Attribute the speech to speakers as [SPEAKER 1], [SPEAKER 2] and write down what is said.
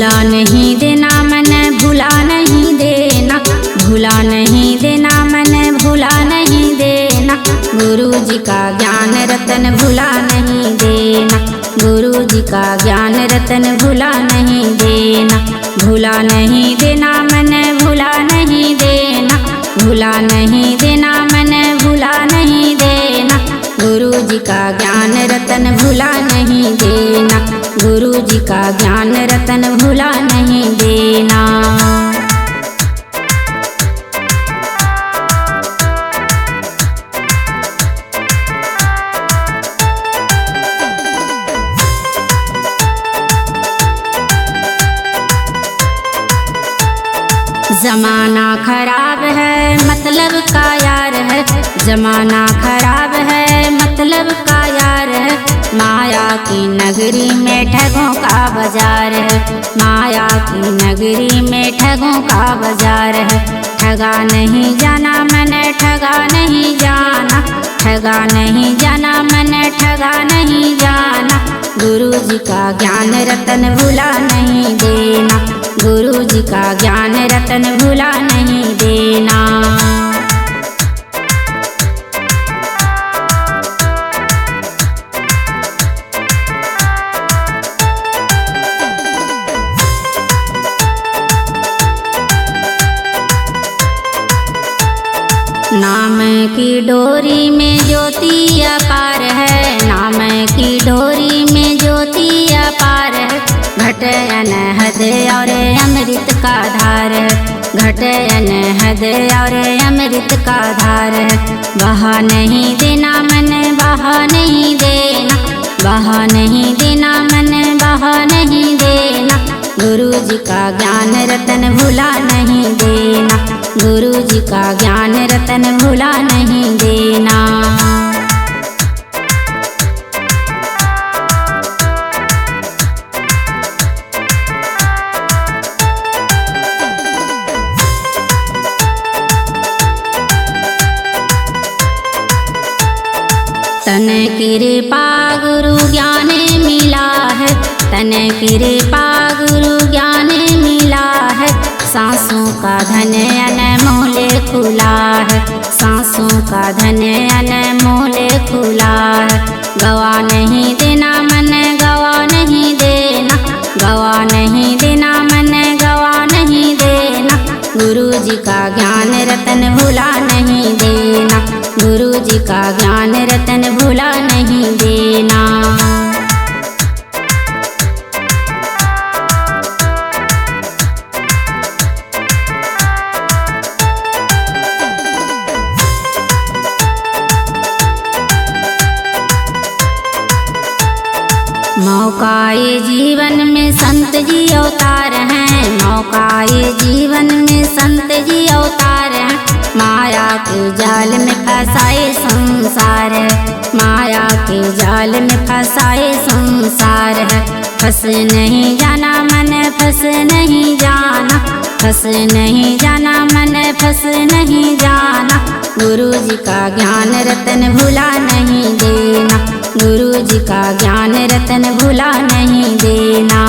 [SPEAKER 1] भुला नहीं देना मन भुला नहीं देना, भुला नहीं देना मन भुला नहीं देना। गुरु जी का ज्ञान रतन भुला नहीं देना, गुरु जी का ज्ञान रतन भुला नहीं देना। भुला नहीं देना मन भुला नहीं देना, भुला नहीं देना मन भुला नहीं देना। गुरु जी का ज्ञान रतन भुला नहीं देना, गुरु जी का ज्ञान रतन भुला नहीं देना। जमाना खराब है मतलब का यार है, जमाना खराब है मतलब का यार है। माया की नगरी में ठगों का बाजार है, माया की नगरी में ठगों का बाजार है। ठगा नहीं जाना मैंने ठगा नहीं जाना, ठगा नहीं जाना मैंने ठगा नहीं जाना। गुरु जी का ज्ञान रतन भुला नहीं देना, गुरु जी का ज्ञान रतन भुला नहीं देना। नाम की डोरी में ज्योति अपार है, नाम की डोरी में ज्योति अपार है। घट अनहद और अमृत का धार है, घट अनहद और अमृत का धार है। बहा नहीं देना मन बहा नहीं देना, बहा नहीं देना मन बहा नहीं देना। गुरु जी का ज्ञान रतन भुला नहीं देना, गुरु जी का ज्ञान रतन भुला नहीं देना। तन कृपा गुरु ज्ञान मिला है, तन कृपा गुरु ज्ञान मिला है। सांसों का धन अनमोल खुला है, सांसों का धन अनमोल खुला है। गवा नहीं देना मन गवा नहीं देना, गवा नहीं देना मन गवा नहीं देना। गुरु जी का ज्ञान रतन भुला नहीं देना, गुरु जी का ज्ञान रतन भुला नहीं देना। मौका ये जीवन में संत जी अवतार हैं, मौका ये जीवन में संत जी अवतार हैं। माया के जाल में फंसाए संसार है, माया के जाल में फंसाए संसार है। फंस नहीं जाना मन फंस नहीं जाना, फंस नहीं जाना मन फंस नहीं जाना। गुरु जी का ज्ञान रतन भुला नहीं देना, गुरु जी का ज्ञान रतन भुला नहीं देना।